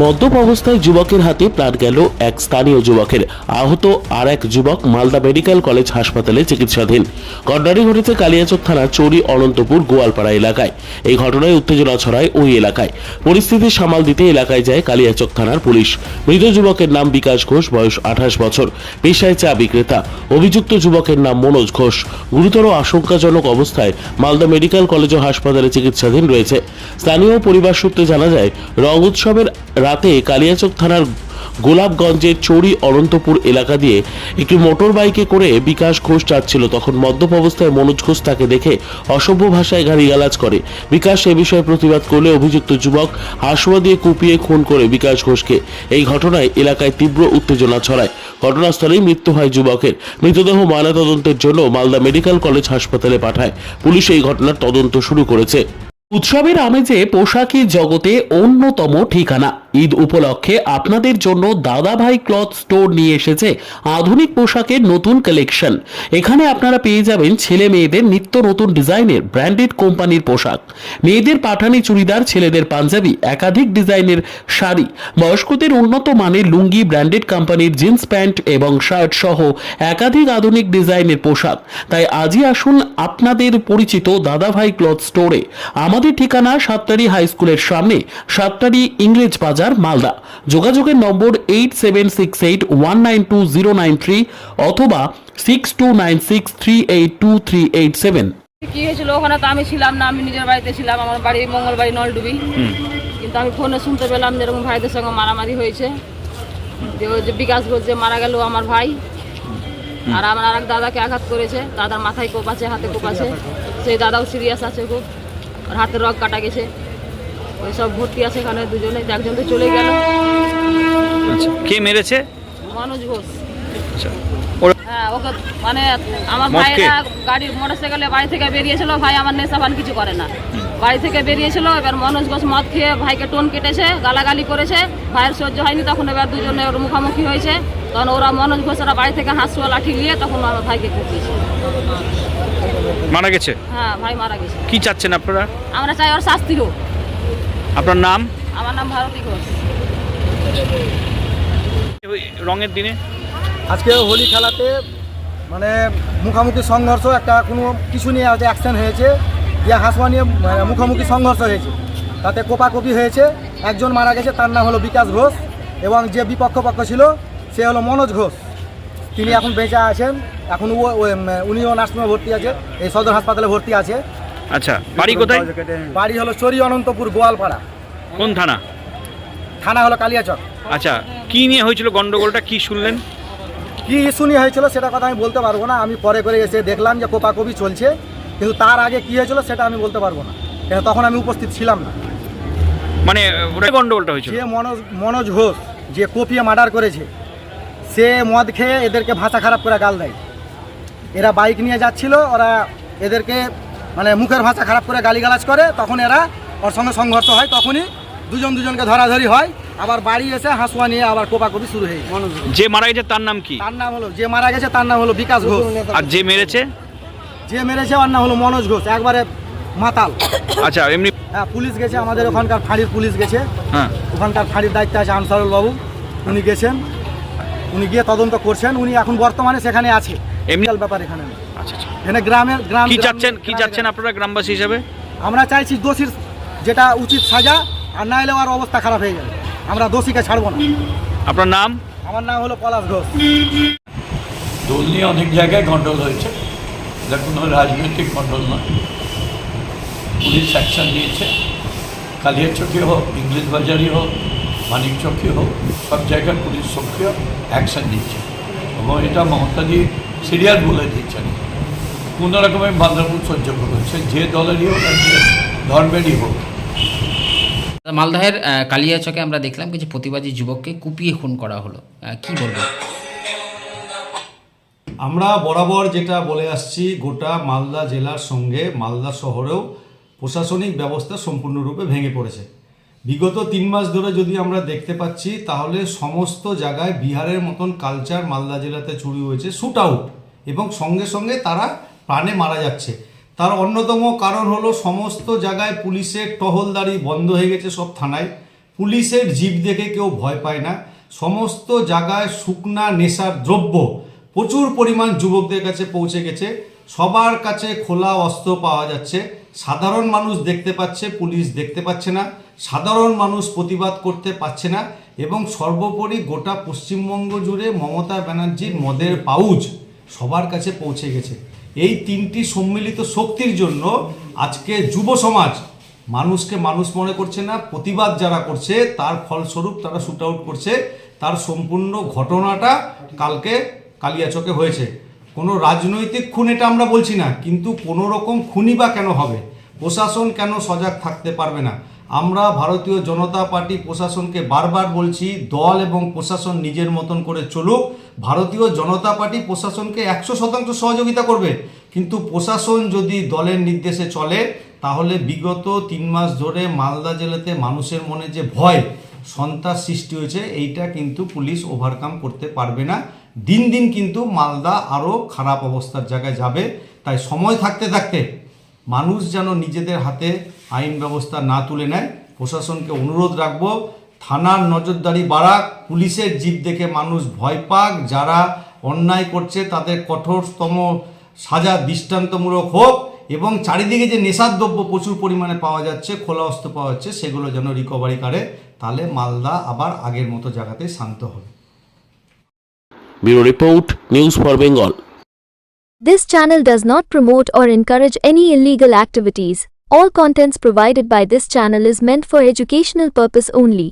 মদ্যপ অবস্থায় যুবকের হাতে প্রাণ গেল এক স্থানীয় যুবকের। আহত আর এক যুবক মালদা মেডিকেল কলেজ হাসপাতালে চিকিৎসাধীন। ঘটনাটি ঘটেছে কালিয়াচক থানার চৌরি অনন্তপুর গোয়ালপাড়া এলাকায়। এই ঘটনায় উত্তেজনা ছড়ায় ওই এলাকায়। পরিস্থিতি সামাল দিতে এলাকায় যায় কালিয়াচক থানার পুলিশ। মৃত যুবকের নাম বিকাশ ঘোষ, বয়স 28 বছর, পেশায় চা বিক্রেতা। অভিযুক্ত যুবকের নাম মনোজ ঘোষ। গুরুতর আশঙ্কাজনক অবস্থায় মালদা মেডিকেল কলেজ ও হাসপাতালে চিকিৎসাধীন রয়েছে। স্থানীয় পরিবার সূত্রে জানা যায়, রং উৎসবের রাতে কালিয়াচক থানার গোলাপগঞ্জের চৌরি অনন্তপুর এলাকা দিয়ে একটি মোটর বাইকে করে বিকাশ ঘোষ যাচ্ছিল। তখন মদ্যপ অবস্থায় মনোজ ঘোষ তাকে দেখে অসভ্য ভাষায় গালিগালাজ করে। বিকাশ এ বিষয়ে প্রতিবাদ করলে অভিযুক্ত যুবক হাসুয়া দিয়ে কুপিয়ে খুন করে বিকাশ ঘোষকে। এই ঘটনায় এলাকায় তীব্র উত্তেজনা ছড়ায়। ঘটনাস্থলেই মৃত্যু হয় যুবকের। মৃতদেহ ময়নাতদন্তের জন্য মালদা মেডিকেল কলেজ হাসপাতালে পাঠায় পুলিশ। এই ঘটনার তদন্ত শুরু করেছে। উৎসবের আমেজে পোশাকের জগতে অন্যতম ঠিকানা। ঈদ উপলক্ষে আপনাদের জন্য দাদাভাই ক্লথ স্টোর নিয়ে এসেছে আধুনিক পোশাকের নতুন কালেকশন। এখানে আপনারা পেয়ে যাবেন ছেলে মেয়েদের নিত্য নতুন ডিজাইনের ব্র্যান্ডেড কোম্পানির পোশাক, মেয়েদের পাঠানি চুড়িদার, ছেলেদের পাঞ্জাবি, একাধিক ডিজাইনের শাড়ি, বয়স্কদের উন্নত মানের লুঙ্গি, ব্র্যান্ডেড কোম্পানির জিন্স প্যান্ট এবং শার্ট সহ একাধিক আধুনিক ডিজাইনের পোশাক। তাই আজই আসুন আপনাদের পরিচিত দাদাভাই ক্লথ স্টোরে। আমাদের ঠিকানা সাতটারি হাই স্কুলের সামনে, সাতটারি ইংরেজ বাজার, মালদা। যোগাযোগের নম্বর 8768192093 অথবা 6296382387। কি হয়েছিল ওখানে তো আমি ছিলাম না, আমি নিজের বাড়িতে ছিলাম। আমার বাড়ি মঙ্গলবাড়ি নলডুবি। কিন্তু আমি ফোনে শুনতে পেলাম যেরকম ভাইদের সঙ্গে মারামারি হয়েছে, যে ওই যে বিকাশ ঘোষ যে মারা গেল আমার ভাই, আর আমার আর এক দাদাকে আঘাত করেছে। দাদার মাথায় কোপ আছে, হাতে কোপ আছে। সেই দাদাও সিরিয়াস আছে খুব, আর হাতের রগ কাটা গেছে। ওই সব ভর্তি আছে এখানে দুজনে। একজন তো চলে গেল। আচ্ছা, কে মেরেছে? মনোজ ঘোষ। আচ্ছা, হ্যাঁ, ওকে মানে আমার ভাইরা গাড়ির মোটরসাইকেলে বাড়ি থেকে বেরিয়েছিল। ভাই আমার নেশাপান কিছু করে না, বাড়ি থেকে বেরিয়েছিল। এবার মনোজ ঘোষ মদ খেয়ে ভাইকে টোন কেটেছে, গালাগালি করেছে। ভাইয়ের সহ্য হয়নি, তখন এবার দুজনে ওর মুখোমুখি হয়েছে। তখন ওরা মনোজ ঘোষরা বাড়ি থেকে হাঁসুয়া লাঠি নিয়ে তখন আমার ভাইকে কুপিয়েছে। মারা গেছে? হ্যাঁ, ভাই মারা গেছে। কি চাচ্ছেন আপনারা? আমরা চাই ওর শাস্তি হোক। আপনার নাম? আমার নাম ভারতী ঘোষ। রঙের দিনে আজকে হোলি খেলাতে মানে মুখোমুখি সংঘর্ষ, একটা কোনো কিছু নিয়ে আজকে অ্যাকশন হয়েছে, দিয়ে হাসুয়া নিয়ে মুখোমুখি সংঘর্ষ হয়েছে। তাতে কোপাকুপি হয়েছে। একজন মারা গেছে, তার নাম হলো বিকাশ ঘোষ, এবং যে বিপক্ষ পক্ষ ছিল সে হলো মনোজ ঘোষ। তিনি এখন বেঁচে আছেন। এখন উনিও নার্সিংহোমে ভর্তি আছে, এই সদর হাসপাতালে ভর্তি আছে। আচ্ছা, বাড়ি কোথায়? বাড়ি হলো চৌরি অনন্তপুর গোয়ালপাড়া। কোন থানা? থানা হলো কালিয়াচক। আচ্ছা, কি নিয়ে হয়েছিল গন্ডগোলটা, কি শুনলেন? কি ইস্যু নিয়ে হয়েছিল সেটা কথা আমি বলতে পারবো না। আমি পরে করে এসে দেখলাম যে কোপাকুপি চলছে, কিন্তু তার আগে কি হয়েছিল সেটা আমি বলতে পারবো না, কেন তখন আমি উপস্থিত ছিলাম না। মানে ওটা গন্ডগোলটা হয়েছিল? যে মনোজ ঘোষ যে কোপিয়ে মার্ডার করেছে, সে মদ খেয়ে এদেরকে ভাষা খারাপ করে গাল দেয়। এরা বাইক নিয়ে যাচ্ছিল, ওরা এদেরকে মানে মুখের ভাষা খারাপ করে গালিগালাজ করে। তখন এরা ওর সঙ্গে সংঘর্ষ হয়, তখনই দুজনকে ধরাধরি হয়। আবার বাড়ি এসে হাসুয়া নিয়ে আবার কোপাকুপি শুরু হয়ে। যে মারা গেছে তার নাম কি? তার নাম হলো, যে মারা গেছে তার নাম হলো বিকাশ ঘোষ। আর যে মেরেছে? যে মেরেছে ওর নাম হলো মনোজ ঘোষ, একবারে মাতাল। আচ্ছা, এমনি? হ্যাঁ, পুলিশ গেছে, আমাদের ওখানকার ফাঁড়ির পুলিশ গেছে। হ্যাঁ, ওখানকার ফাঁড়ির দায়িত্বে আছে আনসারুল বাবু, উনি গেছেন, উনি গিয়ে তদন্ত করছেন। উনি এখন বর্তমানে সেখানে আছে। এমনি ব্যাপার এখানে নেই। আচ্ছা, এখানে কি চাচ্ছেন আপনারা গ্রামবাসী হিসাবে? আমরা চাইছি দোষীর যেটা উচিত সাজা, আর না এলে আর অবস্থা খারাপ হয়ে যাবে। আমরা দোষীকে ছাড়বো না। আপনার নাম? আমার নাম হলো পলাশ ঘোষ। দোল নিয়ে অনেক জায়গায় গন্ডগোল হয়েছে, এটা কোনো রাজনৈতিক গন্ডগোল নয়। পুলিশ অ্যাকশন নিয়েছে, কালিয়াচকে হোক, ইংলিশ বাজারই হোক, মানিকচকে হোক, সব জায়গায় পুলিশ সক্রিয় অ্যাকশন নিচ্ছে, এবং এটা মমতাজি সিরিয়াস বলে দিচ্ছেন। কোনো রকমের বান্ধবুত সহ্য করেছে, যে দলেরই হোক আর যে ধর্মেরই হোক। মালদহের কালিয়াচকে আমরা দেখলাম কিছু প্রতিবাদী যুবককে কুপিয়ে খুন করা হলো, কি বলবো? আমরা বরাবর যেটা বলে আসছি, গোটা মালদা জেলার সঙ্গে মালদা শহরেও প্রশাসনিক ব্যবস্থা সম্পূর্ণরূপে ভেঙে পড়েছে। বিগত 3 মাস ধরে যদি আমরা দেখতে পাচ্ছি, তাহলে সমস্ত জায়গায় বিহারের মতন কালচার মালদা জেলাতে শুরু হয়েছে, শ্যুট আউট, এবং সঙ্গে সঙ্গে তারা প্রাণে মারা যাচ্ছে। তার অন্যতম কারণ হলো সমস্ত জায়গায় পুলিশের টহলদারি বন্ধ হয়ে গেছে সব থানায়। পুলিশের জিপ দেখে কেউ ভয় পায় না। সমস্ত জায়গায় শুকনা নেশার দ্রব্য প্রচুর পরিমাণ যুবকদের কাছে পৌঁছে গেছে। সবার কাছে খোলা অস্ত্র পাওয়া যাচ্ছে। সাধারণ মানুষ দেখতে পাচ্ছে, পুলিশ দেখতে পাচ্ছে না। সাধারণ মানুষ প্রতিবাদ করতে পারছে না। এবং সর্বোপরি গোটা পশ্চিমবঙ্গ জুড়ে মমতা ব্যানার্জির মদের পাউচ সবার কাছে পৌঁছে গেছে। এই তিনটি সম্মিলিত শক্তির জন্য আজকে যুব সমাজ মানুষকে মানুষ মনে করছে না। প্রতিবাদ যারা করছে তার ফলস্বরূপ তারা শুট আউট করছে। তার সম্পূর্ণ ঘটনাটা কালকে কালিয়াচকে হয়েছে। কোনো রাজনৈতিক খুন এটা আমরা বলছি না, কিন্তু কোনো রকম খুনই বা কেন হবে? প্রশাসন কেন সজাগ থাকতে পারবে না? আমরা ভারতীয় জনতা পার্টি প্রশাসনকে বারবার বলছি, দল এবং প্রশাসন নিজের মতন করে চলুক। ভারতীয় জনতা পার্টি প্রশাসনকে 100% সহযোগিতা করবে, কিন্তু প্রশাসন যদি দলের নির্দেশে চলে তাহলে বিগত 3 মাস ধরে মালদা জেলাতে মানুষের মনে যে ভয় সন্ত্রাস সৃষ্টি হয়েছে এইটা কিন্তু পুলিশ ওভারকাম করতে পারবে না। দিন দিন কিন্তু মালদা আরও খারাপ অবস্থার জায়গায় যাবে। তাই সময় থাকতে থাকতে মানুষ যেন নিজেদের হাতে আইন ব্যবস্থা না তুলে নেয়। প্রশাসনকে অনুরোধ রাখবো, থানার নজরদারি বাড়াক, পুলিশের জিপ দেখে মানুষ ভয় পাক, যারা অন্যায় করছে তাদের কঠোরতম সাজা দৃষ্টান্তমূলক হোক, এবং চারিদিকে যে নেশার দ্রব্য প্রচুর পরিমাণে পাওয়া যাচ্ছে, খোলা অস্ত্র পাওয়া যাচ্ছে, সেগুলো যেন রিকভারি করে। তাহলে মালদা আবার আগের মতো জায়গাতে শান্ত হবে। Bureau report, news for Bengal. This channel does not promote or encourage any illegal activities. All contents provided by this channel is meant for educational purpose only.